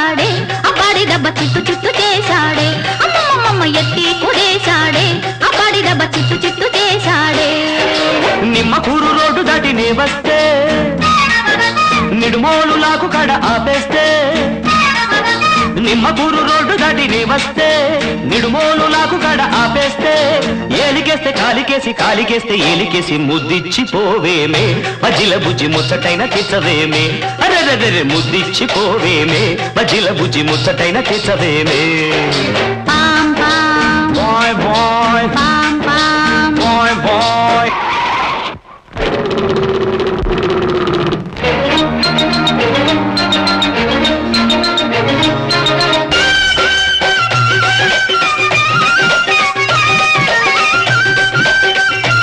చేశాడే అబ్బాడి దెబ్బ చిత్తు చిత్తు చేశాడే అమ్మమ్మమ్మ ఎత్తి కుదేశాడే అబ్బాడి దెబ్బ చిత్తు చిత్తు చేశాడే నిమ్మకూరు రోడ్డు దాటి నే వస్తే నిడుమోలు లాకు కడ ఆపేస్తే నిమ్మకూరు రోడ్డు దాటి నే వస్తే నిడుమోలు లాకు కడ ఆపేస్తే ఏలికేస్తే కాలికేసి కాలికేస్తే ఏలికేసి ముద్దిచ్చి పోవేమే మజిల బుజ్జి ముచ్చటైన తెచ్చవేమే అరెరెరె ముద్దిచ్చి పోవేమే మజిల బుజ్జి ముచ్చటైన తెచ్చవేమే పాం పాం బాయ్ బాయ్